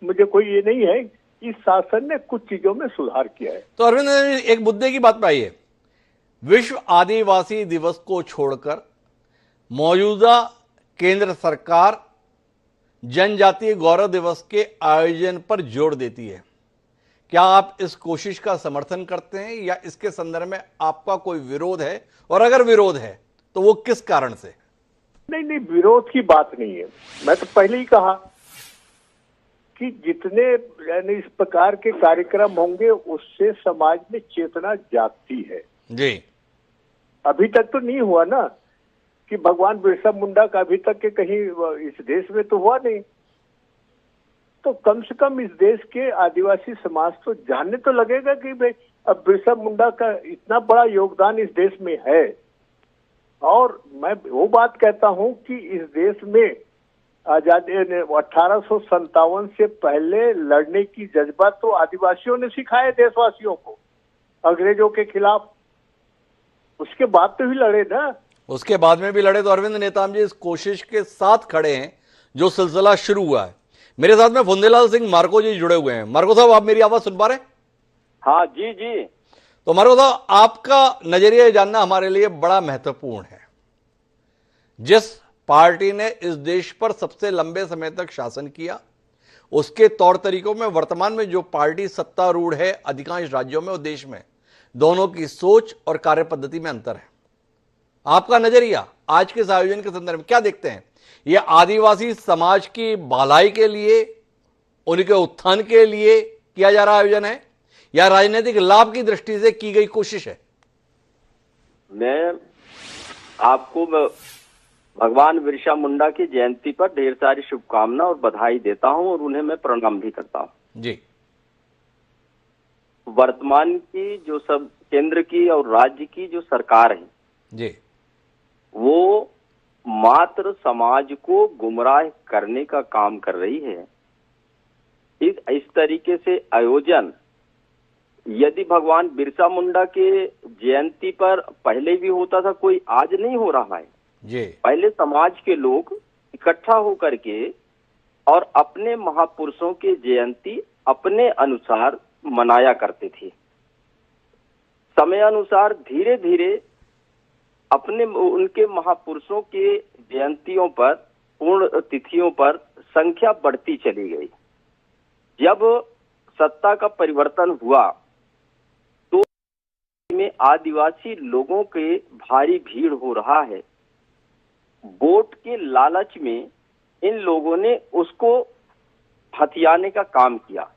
मुझे कोई ये नहीं है। इस शासन ने कुछ चीजों में सुधार किया है। तो अरविंद जी, एक मुद्दे की बात पे आइए। विश्व आदिवासी दिवस को छोड़कर मौजूदा केंद्र सरकार जनजातीय गौरव दिवस के आयोजन पर जोर देती है। क्या आप इस कोशिश का समर्थन करते हैं या इसके संदर्भ में आपका कोई विरोध है, और अगर विरोध है तो वो किस कारण से? नहीं नहीं, विरोध की बात नहीं है। मैं तो पहले ही कहा कि जितने यानी इस प्रकार के कार्यक्रम होंगे उससे समाज में चेतना जागती है जी। अभी तक तो नहीं हुआ ना कि भगवान बिरसा मुंडा का अभी तक के कहीं इस देश में तो हुआ नहीं। तो कम से कम इस देश के आदिवासी समाज तो जानने तो लगेगा कि भाई अब बिरसा मुंडा का इतना बड़ा योगदान इस देश में है। और मैं वो बात कहता हूं कि इस देश में आजादी 1857 से पहले लड़ने की जज्बा तो आदिवासियों ने सिखाया देशवासियों को अंग्रेजों के खिलाफ। उसके बाद तो ही लड़े ना। उसके बाद में भी लड़े। तो अरविंद नेताम जी इस कोशिश के साथ खड़े हैं जो सिलसिला शुरू हुआ है। मेरे साथ में फुंदेलाल सिंह मार्को जी जुड़े हुए हैं। मार्को साहब, आप मेरी आवाज सुन पा रहे हैं? हाँ जी जी। तो मार्को साहब, आपका नजरिया जानना हमारे लिए बड़ा महत्वपूर्ण है। जिस पार्टी ने इस देश पर सबसे लंबे समय तक शासन किया, उसके तौर तरीकों में वर्तमान में जो पार्टी सत्तारूढ़ है अधिकांश राज्यों में और देश में, दोनों की सोच और कार्य पद्धति में अंतर है। आपका नजरिया आज के इस आयोजन के संदर्भ में क्या देखते हैं? यह आदिवासी समाज की भलाई के लिए, उनके उत्थान के लिए किया जा रहा आयोजन है या राजनीतिक लाभ की दृष्टि से की गई कोशिश है? मैं आपको भगवान बिरसा मुंडा की जयंती पर ढेर सारी शुभकामना और बधाई देता हूं और उन्हें मैं प्रणाम भी करता हूं जी। वर्तमान की जो सब केंद्र की और राज्य की जो सरकार है जी, वो मात्र समाज को गुमराह करने का काम कर रही है। इस तरीके से आयोजन यदि भगवान बिरसा मुंडा के जयंती पर पहले भी होता था, कोई आज नहीं हो रहा है जी। पहले समाज के लोग इकट्ठा होकर के और अपने महापुरुषों के जयंती अपने अनुसार मनाया करते थे। समय अनुसार धीरे धीरे अपने उनके महापुरुषों के जयंतियों पर, पूर्ण तिथियों पर संख्या बढ़ती चली गई। जब सत्ता का परिवर्तन हुआ तो में आदिवासी लोगों के भारी भीड़ हो रहा है। वोट के लालच में इन लोगों ने उसको हथियाने का काम किया।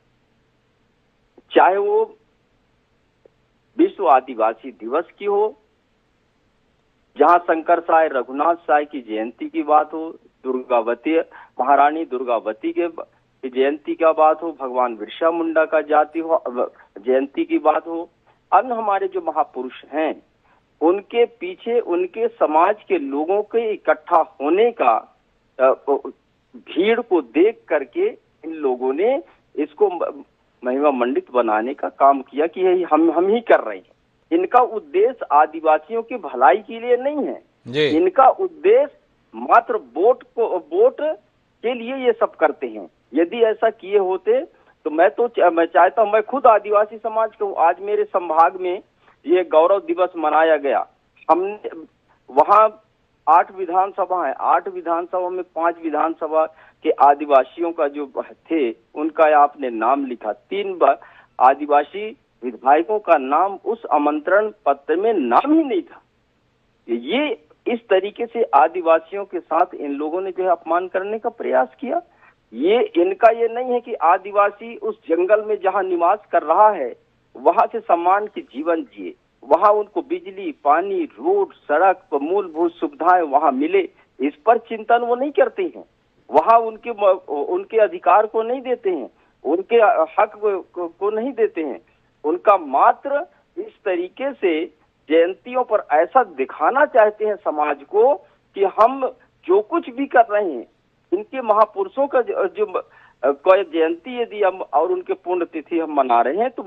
चाहे वो विश्व आदिवासी दिवस की हो, जहां शंकर साय रघुनाथ साय की जयंती की बात हो, दुर्गावती महारानी दुर्गावती के जयंती का बात हो, भगवान बिरसा मुंडा का जयंती की बात हो, अन्य हमारे जो महापुरुष हैं उनके पीछे उनके समाज के लोगों के इकट्ठा होने का भीड़ को देख करके इन लोगों ने इसको महिमा मंडित बनाने का काम किया कि यही हम ही कर रहे हैं। इनका उद्देश्य आदिवासियों की भलाई के लिए नहीं है। इनका उद्देश्य मात्र वोट के लिए ये सब करते हैं। यदि ऐसा किए होते तो मैं चाहता हूं, मैं खुद आदिवासी समाज का हूं। आज मेरे संभाग में ये गौरव दिवस मनाया गया। हमने वहां 8 विधानसभा है, 8 विधानसभा में 5 विधानसभा के आदिवासियों का जो थे उनका आपने नाम लिखा। 3 आदिवासी विधायकों का नाम उस आमंत्रण पत्र में नाम ही नहीं था। ये इस तरीके से आदिवासियों के साथ इन लोगों ने जो है अपमान करने का प्रयास किया। ये इनका ये नहीं है कि आदिवासी उस जंगल में जहां निवास कर रहा है वहां से सम्मान के जीवन जिए, वहां उनको बिजली, पानी, रोड, सड़क, मूलभूत सुविधाएं वहां मिले, इस पर चिंतन वो नहीं करते हैं। वहां उनके अधिकार को नहीं देते हैं, उनके हक को नहीं देते हैं। उनका मात्र इस तरीके से जयंतियों पर ऐसा दिखाना चाहते हैं समाज को कि हम जो कुछ भी कर रहे हैं, इनके महापुरुषों का जो जयंती यदि हम और उनके पुण्य तिथि हम मना रहे हैं तो